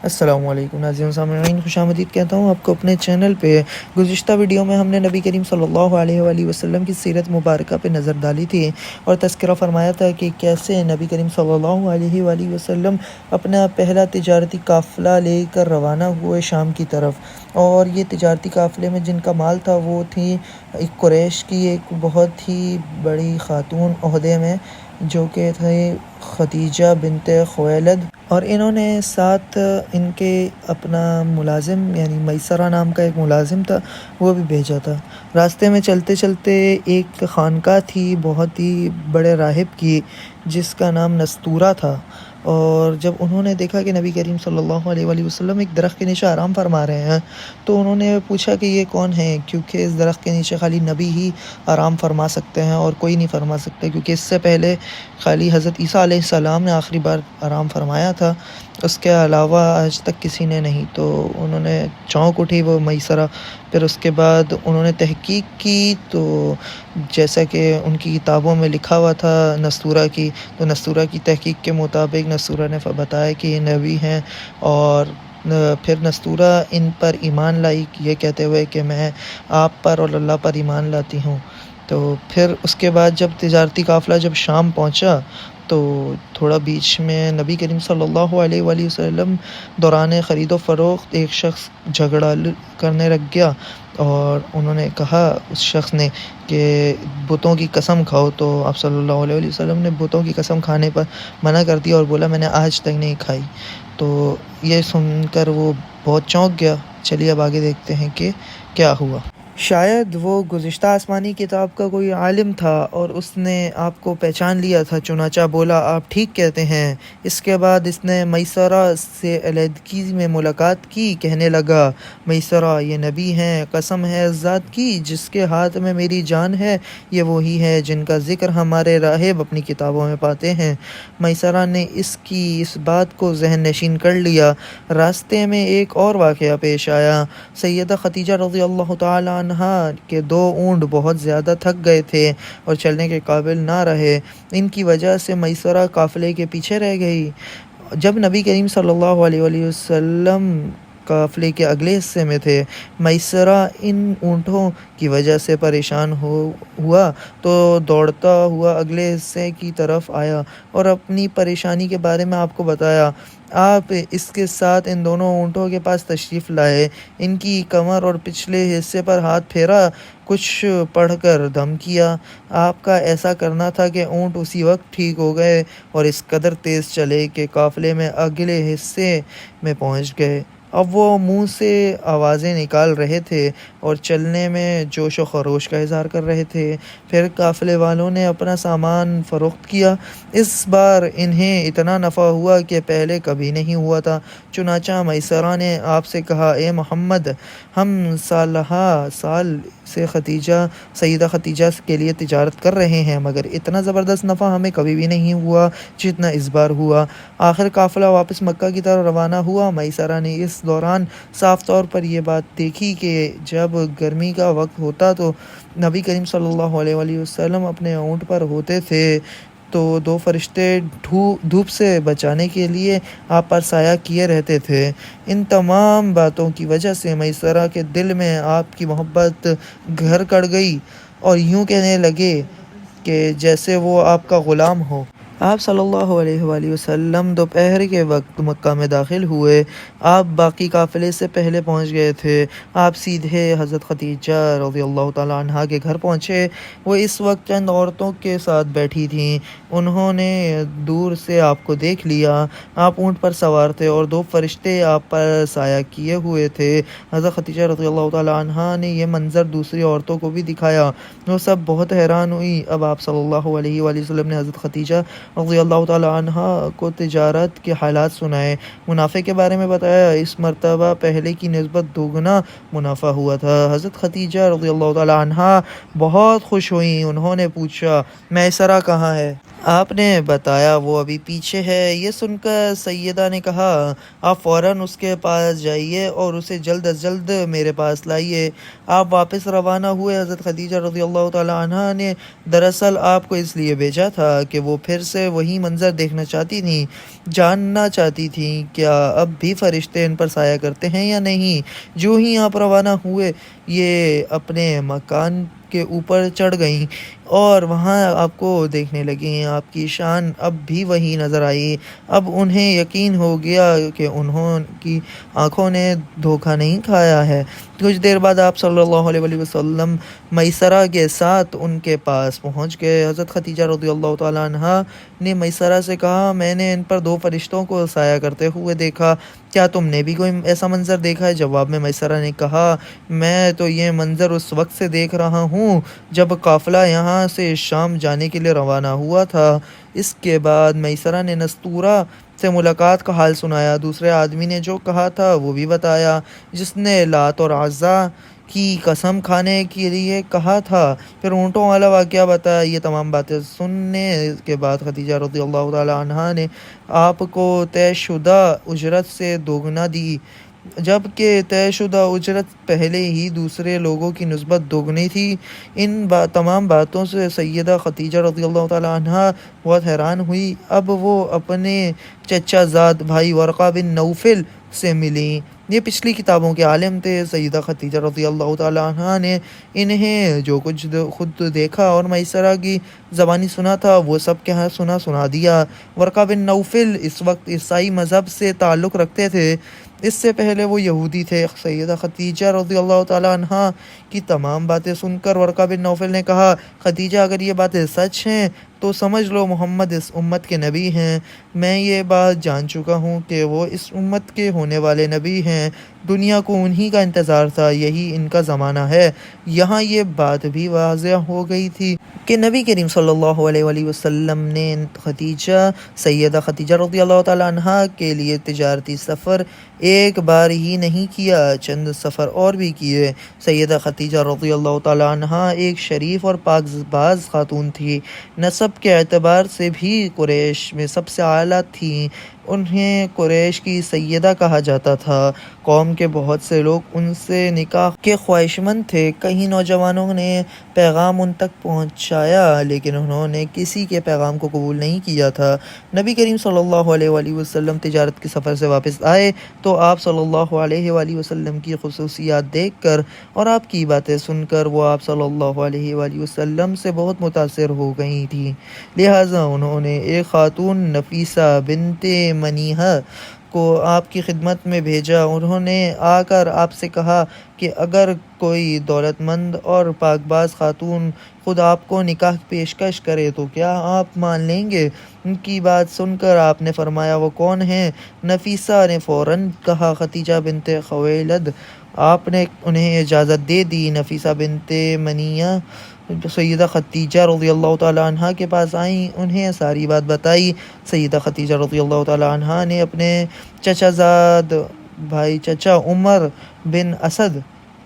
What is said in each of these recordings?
السلام علیکم ناظرین سامعین، خوش آمدید کہتا ہوں آپ کو اپنے چینل پہ۔ گزشتہ ویڈیو میں ہم نے نبی کریم صلی اللہ علیہ وآلہ وسلم کی سیرت مبارکہ پہ نظر ڈالی تھی اور تذکرہ فرمایا تھا کہ کیسے نبی کریم صلی اللہ علیہ وآلہ وسلم اپنا پہلا تجارتی قافلہ لے کر روانہ ہوئے شام کی طرف، اور یہ تجارتی قافلے میں جن کا مال تھا وہ تھی ایک قریش کی ایک بہت ہی بڑی خاتون عہدے میں، جو کہ تھے خدیجہ بنت خویلد، اور انہوں نے ساتھ ان کے اپنا ملازم یعنی میسرہ نام کا ایک ملازم تھا، وہ بھی بھیجا تھا۔ راستے میں چلتے چلتے ایک خانقاہ تھی بہت ہی بڑے راہب کی، جس کا نام نستورہ تھا، اور جب انہوں نے دیکھا کہ نبی کریم صلی اللہ علیہ وآلہ وسلم ایک درخت کے نیچے آرام فرما رہے ہیں، تو انہوں نے پوچھا کہ یہ کون ہے، کیونکہ اس درخت کے نیچے خالی نبی ہی آرام فرما سکتے ہیں اور کوئی نہیں فرما سکتا، کیونکہ اس سے پہلے خالی حضرت عیسیٰ علیہ السلام نے آخری بار آرام فرمایا تھا، اس کے علاوہ آج تک کسی نے نہیں۔ تو انہوں نے چونک اٹھی وہ میسرہ، پھر اس کے بعد انہوں نے تحقیق کی، تو جیسا کہ ان کی کتابوں میں لکھا ہوا تھا نستورہ کی، تو نستورہ کی تحقیق کے مطابق نستورہ نے بتایا کہ یہ نبی ہیں، اور پھر نستورہ ان پر ایمان لائی یہ کہتے ہوئے کہ میں آپ پر اور اللہ پر ایمان لاتی ہوں۔ تو پھر اس کے بعد جب تجارتی قافلہ جب شام پہنچا، تو تھوڑا بیچ میں نبی کریم صلی اللہ علیہ وآلہ وسلم دوران خرید و فروخت ایک شخص جھگڑا کرنے لگ گیا، اور انہوں نے کہا اس شخص نے کہ بتوں کی قسم کھاؤ، تو آپ صلی اللہ علیہ وآلہ وسلم نے بتوں کی قسم کھانے پر منع کر دیا اور بولا میں نے آج تک نہیں کھائی۔ تو یہ سن کر وہ بہت چونک گیا۔ چلیے اب آگے دیکھتے ہیں کہ کیا ہوا۔ شاید وہ گزشتہ آسمانی کتاب کا کوئی عالم تھا اور اس نے آپ کو پہچان لیا تھا، چنانچہ بولا آپ ٹھیک کہتے ہیں۔ اس کے بعد اس نے میسرہ سے علیحدگی میں ملاقات کی، کہنے لگا میسرہ یہ نبی ہیں، قسم ہے اس ذات کی جس کے ہاتھ میں میری جان ہے، یہ وہی ہے جن کا ذکر ہمارے راہب اپنی کتابوں میں پاتے ہیں۔ میسرہ نے اس بات کو ذہن نشین کر لیا۔ راستے میں ایک اور واقعہ پیش آیا۔ سیدہ خدیجہ رضی اللہ تعالی عنہا کے 2 اونٹ بہت زیادہ تھک گئے تھے اور چلنے کے قابل نہ رہے، ان کی وجہ سے میسرہ قافلے کے پیچھے رہ گئی۔ جب نبی کریم صلی اللہ علیہ وآلہ وسلم قافلے کے اگلے حصے میں تھے، میسرہ ان اونٹوں کی وجہ سے پریشان ہوا تو دوڑتا ہوا اگلے حصے کی طرف آیا اور اپنی پریشانی کے بارے میں آپ کو بتایا۔ آپ اس کے ساتھ ان دونوں اونٹوں کے پاس تشریف لائے، ان کی کمر اور پچھلے حصے پر ہاتھ پھیرا، کچھ پڑھ کر دم کیا۔ آپ کا ایسا کرنا تھا کہ اونٹ اسی وقت ٹھیک ہو گئے اور اس قدر تیز چلے کہ قافلے میں اگلے حصے میں پہنچ گئے۔ اب وہ منہ سے آوازیں نکال رہے تھے اور چلنے میں جوش و خروش کا اظہار کر رہے تھے۔ پھر قافلے والوں نے اپنا سامان فروخت کیا۔ اس بار انہیں اتنا نفع ہوا کہ پہلے کبھی نہیں ہوا تھا۔ چنانچہ میسرہ نے آپ سے کہا اے محمد، ہم سالہا سال سے سیدہ خدیجہ کے لیے تجارت کر رہے ہیں، مگر اتنا زبردست نفع ہمیں کبھی بھی نہیں ہوا جتنا اس بار ہوا۔ آخر قافلہ واپس مکہ کی طرف روانہ ہوا۔ میسرہ نے اس دوران صاف طور پر یہ بات دیکھی کہ جب گرمی کا وقت ہوتا تو نبی کریم صلی اللہ علیہ وآلہ وسلم اپنے اونٹ پر ہوتے تھے، تو 2 فرشتے دھوپ سے بچانے کے لیے آپ پر سایہ کیے رہتے تھے۔ ان تمام باتوں کی وجہ سے میسرہ کے دل میں آپ کی محبت گھر کر گئی اور یوں کہنے لگے کہ جیسے وہ آپ کا غلام ہو۔ آپ صلی اللہ علیہ وآلہ وسلم دوپہر کے وقت مکہ میں داخل ہوئے۔ آپ باقی قافلے سے پہلے پہنچ گئے تھے۔ آپ سیدھے حضرت خدیجہ رضی اللہ تعالی عنہا کے گھر پہنچے۔ وہ اس وقت چند عورتوں کے ساتھ بیٹھی تھیں۔ انہوں نے دور سے آپ کو دیکھ لیا۔ آپ اونٹ پر سوار تھے اور 2 فرشتے آپ پر سایہ کیے ہوئے تھے۔ حضرت خدیجہ رضی اللہ تعالی عنہا نے یہ منظر دوسری عورتوں کو بھی دکھایا۔ وہ سب بہت حیران ہوئی۔ اب آپ صلی اللہ علیہ وآلہ وسلم نے حضرت خدیجہ رضی اللہ تعالی عنہا کو تجارت کے حالات سنائے، منافع کے بارے میں بتایا۔ اس مرتبہ پہلے کی نسبت 2 گنا منافع ہوا تھا۔ حضرت خدیجہ رضی اللہ تعالی عنہا بہت خوش ہوئیں۔ انہوں نے پوچھا میسرہ کہاں ہے؟ آپ نے بتایا وہ ابھی پیچھے ہے۔ یہ سن کر سیدہ نے کہا آپ فوراً اس کے پاس جائیے اور اسے جلد از جلد میرے پاس لائیے۔ آپ واپس روانہ ہوئے۔ حضرت خدیجہ رضی اللہ تعالی عنہا نے دراصل آپ کو اس لیے بھیجا تھا کہ وہ پھر سے وہی منظر دیکھنا چاہتی تھیں، جاننا چاہتی تھیں کیا اب بھی فرشتے ان پر سایہ کرتے ہیں یا نہیں۔ جو ہی آپ روانہ ہوئے یہ اپنے مکان کے اوپر چڑھ گئیں اور وہاں آپ کو دیکھنے لگیں۔ آپ کی شان اب بھی وہی نظر آئی۔ اب انہیں یقین ہو گیا کہ انہوں کی آنکھوں نے دھوکہ نہیں کھایا ہے۔ کچھ دیر بعد آپ صلی اللہ علیہ وآلہ وسلم میسرہ کے ساتھ ان کے پاس پہنچ گئے۔ حضرت خدیجہ رضی اللہ تعالیٰ عنہا نے میسرہ سے کہا میں نے ان پر 2 فرشتوں کو سایہ کرتے ہوئے دیکھا، کیا تم نے بھی کوئی ایسا منظر دیکھا ہے؟ جواب میں میسرہ نے کہا میں تو یہ منظر اس وقت سے دیکھ رہا ہوں جب قافلہ یہاں سے شام جانے کے لیے روانہ ہوا تھا۔ اس کے بعد میسرہ نے نستورہ سے ملاقات کا حال سنایا۔ دوسرے آدمی نے جو کہا تھا وہ بھی بتایا جس نے لات اور عزا کی قسم کھانے کے لیے کہا تھا، پھر اونٹوں والا واقعہ بتایا۔ یہ تمام باتیں سننے کے بعد خدیجہ رضی اللہ تعالی عنہا نے آپ کو طے شدہ اجرت سے دوگنا دی، جبکہ طے شدہ اجرت پہلے ہی دوسرے لوگوں کی نسبت دوگنی تھی۔ ان تمام باتوں سے سیدہ خدیجہ رضی اللہ تعالیٰ عنہا بہت حیران ہوئی۔ اب وہ اپنے چچا زاد بھائی ورقہ بن نوفل سے ملیں۔ یہ پچھلی کتابوں کے عالم تھے۔ سیدہ خدیجہ رضی اللہ تعالیٰ عنہا نے انہیں جو کچھ خود دیکھا اور میسرہ کی زبانی سنا تھا وہ سب کہاں سنا دیا۔ ورقہ بن نوفل اس وقت عیسائی مذہب سے تعلق رکھتے تھے، اس سے پہلے وہ یہودی تھے۔ سیدہ خدیجہ رضی اللہ تعالیٰ عنہا کی تمام باتیں سن کر ورقہ بن نوفل نے کہا خدیجہ اگر یہ باتیں سچ ہیں تو سمجھ لو محمد اس امت کے نبی ہیں۔ میں یہ بات جان چکا ہوں کہ وہ اس امت کے ہونے والے نبی ہیں، دنیا کو انہی کا انتظار تھا، یہی ان کا زمانہ ہے۔ یہاں یہ بات بھی واضح ہو گئی تھی کہ نبی کریم صلی اللہ علیہ وآلہ وسلم نے سیدہ خدیجہ رضی اللہ تعالیٰ عنہا کے لیے تجارتی سفر ایک بار ہی نہیں کیا، چند سفر اور بھی کیے۔ سیدہ خدیجہ رضی اللہ تعالیٰ عنہا ایک شریف اور پاک باز خاتون تھی، نسب کے اعتبار سے بھی قریش میں سب سے اعلیٰ تھیں۔ انہیں قریش کی سیدہ کہا جاتا تھا۔ قوم کے بہت سے لوگ ان سے نکاح کے خواہشمند تھے۔ کئی نوجوانوں نے پیغام ان تک پہنچایا لیکن انہوں نے کسی کے پیغام کو قبول نہیں کیا تھا۔ نبی کریم صلی اللہ علیہ وآلہ وسلم تجارت کے سفر سے واپس آئے تو آپ صلی اللہ علیہ وآلہ وسلم کی خصوصیات دیکھ کر اور آپ کی باتیں سن کر وہ آپ صلی اللہ علیہ وآلہ وسلم سے بہت متاثر ہو گئی تھیں، لہٰذا انہوں نے ایک خاتون نفیسہ بنت منیحہ کو آپ کی خدمت میں بھیجا۔ انہوں نے آ کر آپ سے کہا کہ اگر کوئی دولت مند اور پاک باز خاتون خود آپ کو نکاح کی پیشکش کرے تو کیا آپ مان لیں گے؟ ان کی بات سن کر آپ نے فرمایا وہ کون ہیں؟ نفیسہ نے فوراً کہا خدیجہ بنت خویلد۔ آپ نے انہیں اجازت دے دی۔ نفیسہ بنت منیہ سیدہ خدیجہ رضی اللہ تعالیٰ عنہا کے پاس آئیں، انہیں ساری بات بتائی۔ سیدہ خدیجہ رضی اللہ تعالیٰ عنہا نے اپنے چچا زاد بھائی چچا عمر بن اسد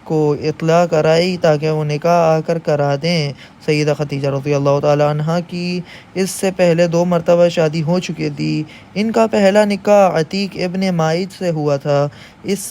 کو اطلاع کرائی تاکہ وہ نکاح آ کر کرا دیں۔ سیدہ خدیجہ رضی اللہ تعالیٰ عنہا کی اس سے پہلے 2 مرتبہ شادی ہو چکی تھی۔ ان کا پہلا نکاح عتیق ابن مائد سے ہوا تھا، اس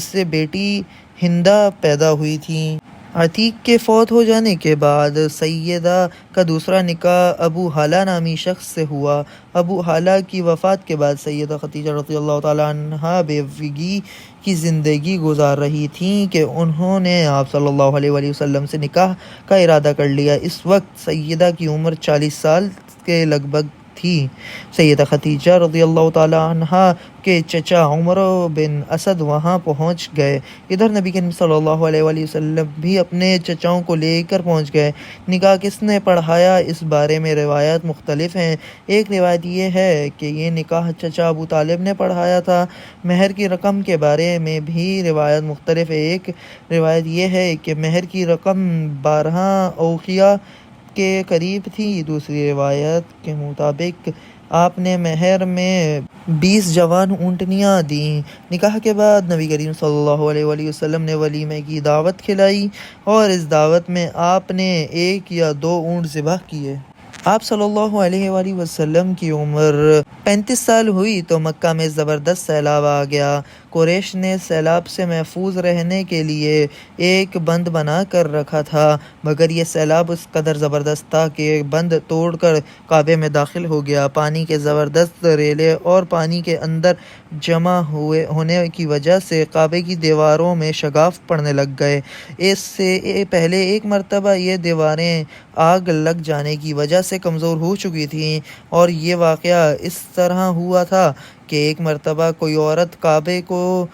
سے بیٹی ہندہ پیدا ہوئی تھی۔ عتیق کے فوت ہو جانے کے بعد سیدہ کا دوسرا نکاح ابو حالہ نامی شخص سے ہوا۔ ابو حالہ کی وفات کے بعد سیدہ خدیجہ رضی اللہ تعالیٰ عنہا بیوگی کی زندگی گزار رہی تھیں کہ انہوں نے آپ صلی اللہ علیہ وآلہ وسلم سے نکاح کا ارادہ کر لیا۔ اس وقت سیدہ کی عمر 40 سال کے لگ بھگ تھی۔ سیدہ خدیجہ رضی اللہ تعالیٰ عنہا کے چچا عمر بن اسد وہاں پہنچ گئے۔ ادھر نبی کریم صلی اللہ علیہ وآلہ وسلم بھی اپنے چچاؤں کو لے کر پہنچ گئے۔ نکاح کس نے پڑھایا اس بارے میں روایات مختلف ہیں۔ ایک روایت یہ ہے کہ یہ نکاح چچا ابو طالب نے پڑھایا تھا۔ مہر کی رقم کے بارے میں بھی روایات مختلف ہے۔ ایک روایت یہ ہے کہ مہر کی رقم 12 اوقیہ کے قریب تھی۔ دوسری روایت کے مطابق آپ نے مہر میں 20 جوان اونٹنیاں دیں۔ نکاح کے بعد نبی کریم صلی اللہ علیہ وآلہ وسلم نے ولیمے کی دعوت کھلائی اور اس دعوت میں آپ نے 1 یا 2 اونٹ ذبح کیے۔ آپ صلی اللہ علیہ وآلہ وسلم کی عمر 35 سال ہوئی تو مکہ میں زبردست سیلاب آ گیا۔ قریش نے سیلاب سے محفوظ رہنے کے لیے ایک بند بنا کر رکھا تھا، مگر یہ سیلاب اس قدر زبردست تھا کہ بند توڑ کر کعبے میں داخل ہو گیا۔ پانی کے زبردست ریلے اور پانی کے اندر جمع ہونے کی وجہ سے کعبے کی دیواروں میں شگاف پڑنے لگ گئے۔ اس سے پہلے ایک مرتبہ یہ دیواریں آگ لگ جانے کی وجہ سے کمزور ہو چکی تھیں، اور یہ واقعہ اس طرح ہوا تھا کہ ایک مرتبہ کوئی عورت کعبے کو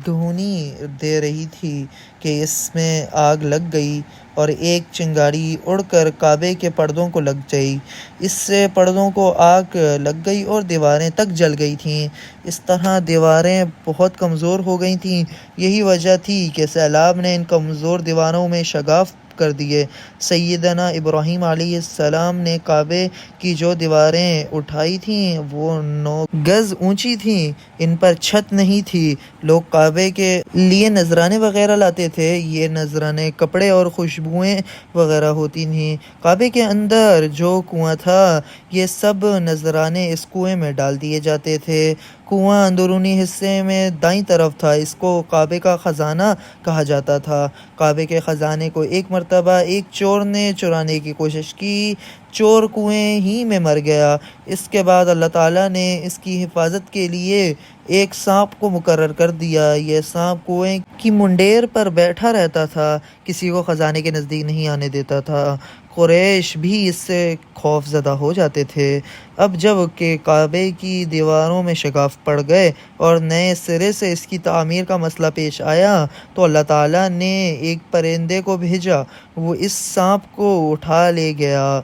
دھونی دے رہی تھی کہ اس میں آگ لگ گئی اور ایک چنگاری اڑ کر کعبے کے پردوں کو لگ گئی۔ اس سے پردوں کو آگ لگ گئی اور دیواریں تک جل گئی تھیں۔ اس طرح دیواریں بہت کمزور ہو گئی تھیں۔ یہی وجہ تھی کہ سیلاب نے ان کمزور دیواروں میں شگاف کر دیے۔ سیدنا ابراہیم علیہ السلام نے کعبے کی جو دیواریں اٹھائی تھیں وہ 9 گز اونچی تھیں، ان پر چھت نہیں تھی۔ لوگ کعبے کے لیے نذرانے وغیرہ لاتے تھے، یہ نذرانے کپڑے اور خوشبوئیں وغیرہ ہوتی تھیں۔ کعبے کے اندر جو کنواں تھا یہ سب نذرانے اس کنویں میں ڈال دیے جاتے تھے۔ کنواں اندرونی حصے میں دائیں طرف تھا، اس کو کعبے کا خزانہ کہا جاتا تھا۔ کعبے کے خزانے کو ایک مرتبہ ایک چور نے چرانے کی کوشش کی، چور کنویں ہی میں مر گیا۔ اس کے بعد اللہ تعالیٰ نے اس کی حفاظت کے لیے ایک سانپ کو مقرر کر دیا۔ یہ سانپ کنویں کی منڈیر پر بیٹھا رہتا تھا، کسی کو خزانے کے نزدیک نہیں آنے دیتا تھا۔ قریش بھی اس سے خوف زدہ ہو جاتے تھے۔ اب جب کہ کعبے کی دیواروں میں شگاف پڑ گئے اور نئے سرے سے اس کی تعمیر کا مسئلہ پیش آیا تو اللہ تعالیٰ نے ایک پرندے کو بھیجا، وہ اس سانپ کو اٹھا لے گیا۔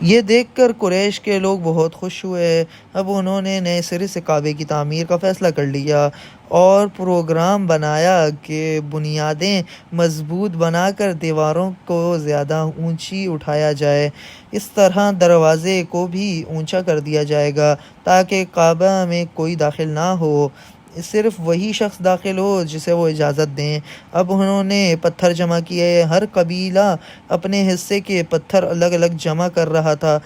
یہ دیکھ کر قریش کے لوگ بہت خوش ہوئے۔ اب انہوں نے نئے سرے سے کعبے کی تعمیر کا فیصلہ کر لیا اور پروگرام بنایا کہ بنیادیں مضبوط بنا کر دیواروں کو زیادہ اونچی اٹھایا جائے۔ اس طرح دروازے کو بھی اونچا کر دیا جائے گا تاکہ کعبہ میں کوئی داخل نہ ہو، صرف وہی شخص داخل ہو جسے وہ اجازت دیں۔ اب انہوں نے پتھر جمع کیے، ہر قبیلہ اپنے حصے کے پتھر الگ الگ جمع کر رہا تھا۔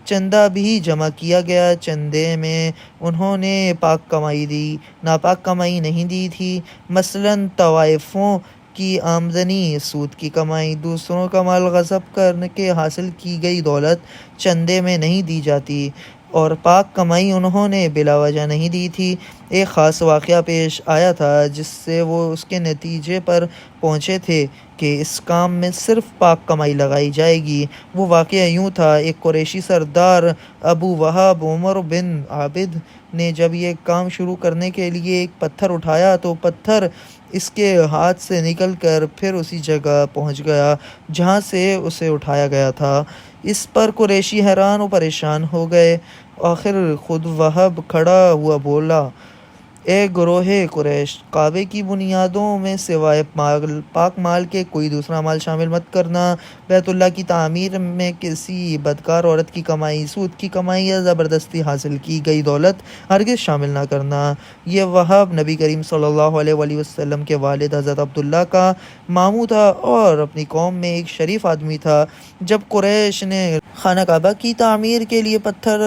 چندہ بھی جمع کیا گیا، چندے میں انہوں نے پاک کمائی دی، ناپاک کمائی نہیں دی تھی۔ مثلاً طوائفوں کی آمدنی، سود کی کمائی، دوسروں کا مال غصب کر کے حاصل کی گئی دولت چندے میں نہیں دی جاتی، اور پاک کمائی انہوں نے بلا وجہ نہیں دی تھی۔ ایک خاص واقعہ پیش آیا تھا جس سے وہ اس کے نتیجے پر پہنچے تھے کہ اس کام میں صرف پاک کمائی لگائی جائے گی۔ وہ واقعہ یوں تھا، ایک قریشی سردار ابو وہب عمر بن عابد نے جب یہ کام شروع کرنے کے لیے ایک پتھر اٹھایا تو پتھر اس کے ہاتھ سے نکل کر پھر اسی جگہ پہنچ گیا جہاں سے اسے اٹھایا گیا تھا۔ اس پر قریشی حیران و پریشان ہو گئے۔ آخر خود وہب کھڑا ہوا بولا، اے گروہ قریش، کعبے کی بنیادوں میں سوائے پاک مال کے کوئی دوسرا مال شامل مت کرنا۔ بیت اللہ کی تعمیر میں کسی بدکار عورت کی کمائی، سود کی کمائی یا زبردستی حاصل کی گئی دولت ہرگز شامل نہ کرنا۔ یہ وہب نبی کریم صلی اللہ علیہ وآلہ وسلم کے والد حضرت عبداللہ کا ماموں تھا اور اپنی قوم میں ایک شریف آدمی تھا۔ جب قریش نے خانہ کعبہ کی تعمیر کے لیے پتھر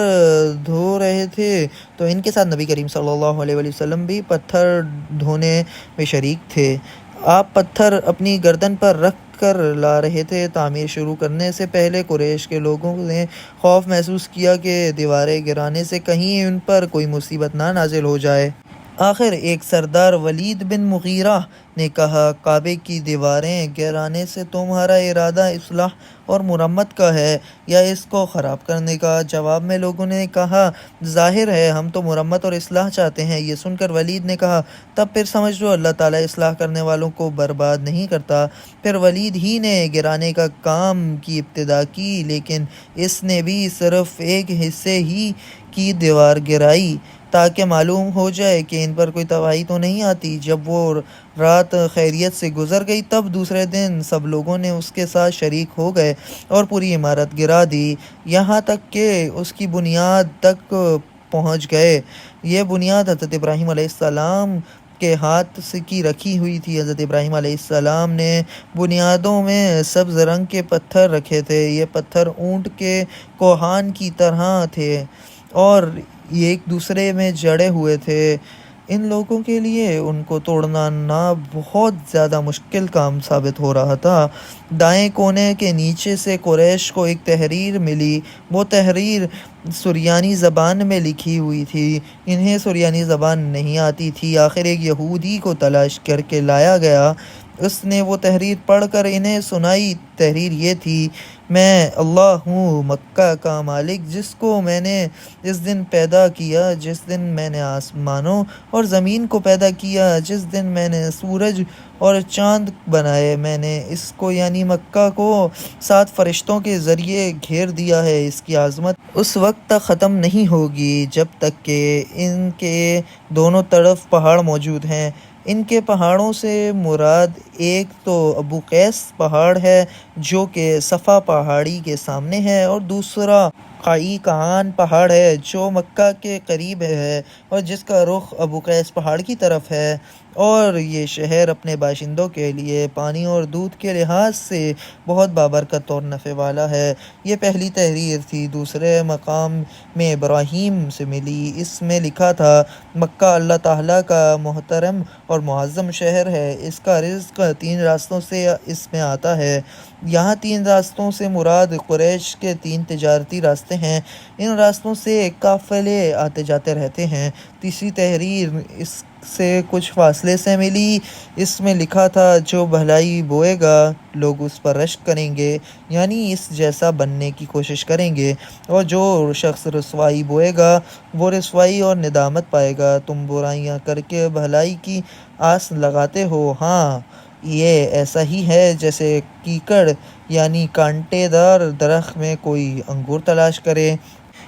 دھو رہے تھے تو ان کے ساتھ نبی کریم صلی اللہ علیہ وآلہ وسلم بھی پتھر دھونے میں شریک تھے۔ آپ پتھر اپنی گردن پر رکھ کر لا رہے تھے۔ تعمیر شروع کرنے سے پہلے قریش کے لوگوں نے خوف محسوس کیا کہ دیواریں گرانے سے کہیں ان پر کوئی مصیبت نہ نازل ہو جائے۔ آخر ایک سردار ولید بن مغیرہ نے کہا، کعبے کی دیواریں گرانے سے تمہارا ارادہ اصلاح اور مرمت کا ہے یا اس کو خراب کرنے کا؟ جواب میں لوگوں نے کہا، ظاہر ہے ہم تو مرمت اور اصلاح چاہتے ہیں۔ یہ سن کر ولید نے کہا، تب پھر سمجھ لو اللہ تعالیٰ اصلاح کرنے والوں کو برباد نہیں کرتا۔ پھر ولید ہی نے گرانے کا کام کی ابتدا کی، لیکن اس نے بھی صرف ایک حصے ہی کی دیوار گرائی تاکہ معلوم ہو جائے کہ ان پر کوئی تباہی تو نہیں آتی۔ جب وہ رات خیریت سے گزر گئی تب دوسرے دن سب لوگوں نے اس کے ساتھ شریک ہو گئے اور پوری عمارت گرا دی، یہاں تک کہ اس کی بنیاد تک پہنچ گئے۔ یہ بنیاد حضرت ابراہیم علیہ السلام کے ہاتھ سے کی رکھی ہوئی تھی۔ حضرت ابراہیم علیہ السلام نے بنیادوں میں سبز رنگ کے پتھر رکھے تھے۔ یہ پتھر اونٹ کے کوہان کی طرح تھے اور یہ ایک دوسرے میں جڑے ہوئے تھے۔ ان لوگوں کے لیے ان کو توڑنا بہت زیادہ مشکل کام ثابت ہو رہا تھا۔ دائیں کونے کے نیچے سے قریش کو ایک تحریر ملی۔ وہ تحریر سریانی زبان میں لکھی ہوئی تھی۔ انہیں سریانی زبان نہیں آتی تھی۔ آخر ایک یہودی کو تلاش کر کے لایا گیا۔ اس نے وہ تحریر پڑھ کر انہیں سنائی۔ تحریر یہ تھی: میں اللہ ہوں، مکہ کا مالک، جس کو میں نے اس دن پیدا کیا جس دن میں نے آسمانوں اور زمین کو پیدا کیا، جس دن میں نے سورج اور چاند بنائے۔ میں نے اس کو یعنی مکہ کو 7 فرشتوں کے ذریعے گھیر دیا ہے۔ اس کی عظمت اس وقت تک ختم نہیں ہوگی جب تک کہ ان کے دونوں طرف پہاڑ موجود ہیں۔ ان کے پہاڑوں سے مراد ایک تو ابو قیس پہاڑ ہے جو کہ صفا پہاڑی کے سامنے ہے، اور دوسرا قائی کان پہاڑ ہے جو مکہ کے قریب ہے اور جس کا رخ ابو قیس پہاڑ کی طرف ہے۔ اور یہ شہر اپنے باشندوں کے لیے پانی اور دودھ کے لحاظ سے بہت بابرکت اور نفع والا ہے۔ یہ پہلی تحریر تھی۔ دوسرے مقام میں ابراہیم سے ملی۔ اس میں لکھا تھا: مکہ اللہ تعالیٰ کا محترم اور معظم شہر ہے۔ اس کا رزق 3 راستوں سے اس میں آتا ہے۔ یہاں 3 راستوں سے مراد قریش کے 3 تجارتی راستے ہیں۔ ان راستوں سے قافلے آتے جاتے رہتے ہیں۔ تیسری تحریر اس سے کچھ فاصلے سے ملی۔ اس میں لکھا تھا: جو بھلائی بوئے گا لوگ اس پر رشک کریں گے، یعنی اس جیسا بننے کی کوشش کریں گے، اور جو شخص رسوائی بوئے گا وہ رسوائی اور ندامت پائے گا۔ تم برائیاں کر کے بھلائی کی آس لگاتے ہو، ہاں یہ ایسا ہی ہے جیسے کیکڑ یعنی کانٹے دار درخت میں کوئی انگور تلاش کرے۔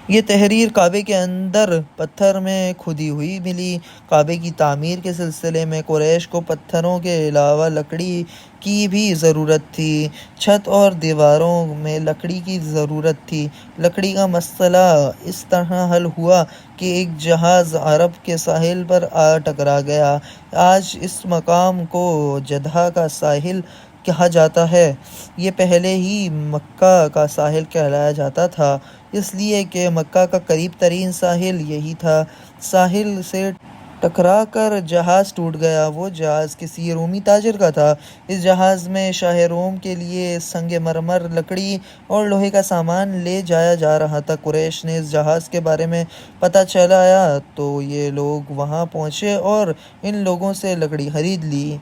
یہ تحریر کعبے کے اندر پتھر میں کھدی ہوئی ملی۔ کعبے کی تعمیر کے سلسلے میں قریش کو پتھروں کے علاوہ لکڑی کی بھی ضرورت تھی۔ چھت اور دیواروں میں لکڑی کی ضرورت تھی۔ لکڑی کا مسئلہ اس طرح حل ہوا کہ ایک جہاز عرب کے ساحل پر آ ٹکرا گیا۔ آج اس مقام کو جدہ کا ساحل کہا جاتا ہے۔ یہ پہلے ہی مکہ کا ساحل کہلایا جاتا تھا، اس لیے کہ مکہ کا قریب ترین ساحل یہی تھا۔ ساحل سے ٹکرا کر جہاز ٹوٹ گیا۔ وہ جہاز کسی رومی تاجر کا تھا۔ اس جہاز میں شاہ روم کے لیے سنگ مرمر، لکڑی اور لوہے کا سامان لے جایا جا رہا تھا۔ قریش نے اس جہاز کے بارے میں پتہ چلایا تو یہ لوگ وہاں پہنچے اور ان لوگوں سے لکڑی خرید لی۔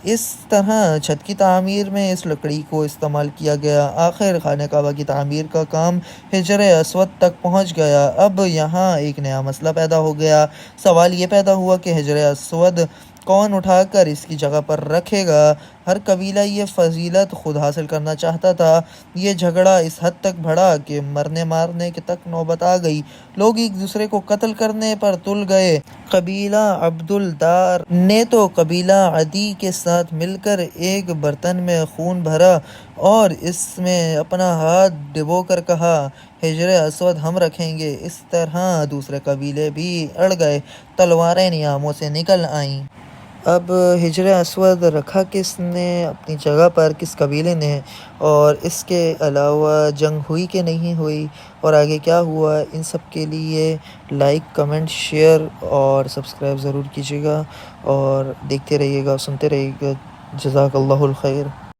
اس طرح چھت کی تعمیر میں اس لکڑی کو استعمال کیا گیا۔ آخر خانہ کعبہ کی تعمیر کا کام حجر اسود تک پہنچ گیا۔ اب یہاں ایک نیا مسئلہ پیدا ہو گیا۔ سوال یہ پیدا ہوا کہ حجر اسود کون اٹھا کر اس کی جگہ پر رکھے گا؟ ہر قبیلہ یہ فضیلت خود حاصل کرنا چاہتا تھا۔ یہ جھگڑا اس حد تک بڑھا کہ مرنے مارنے کی تک نوبت آ گئی۔ لوگ ایک دوسرے کو قتل کرنے پر تل گئے۔ قبیلہ عبد الدار نے تو قبیلہ عدی کے ساتھ مل کر ایک برتن میں خون بھرا اور اس میں اپنا ہاتھ ڈبو کر کہا: حجر اسود ہم رکھیں گے۔ اس طرح دوسرے قبیلے بھی اڑ گئے۔ تلواریں نیاموں سے نکل آئیں۔ اب حجر اسود رکھا کس نے اپنی جگہ پر، کس قبیلے نے؟ اور اس کے علاوہ جنگ ہوئی کہ نہیں ہوئی، اور آگے کیا ہوا؟ ان سب کے لیے لائک، کمنٹ، شیئر اور سبسکرائب ضرور کیجیے گا، اور دیکھتے رہیے گا، سنتے رہیے گا۔ جزاک اللہ الخیر۔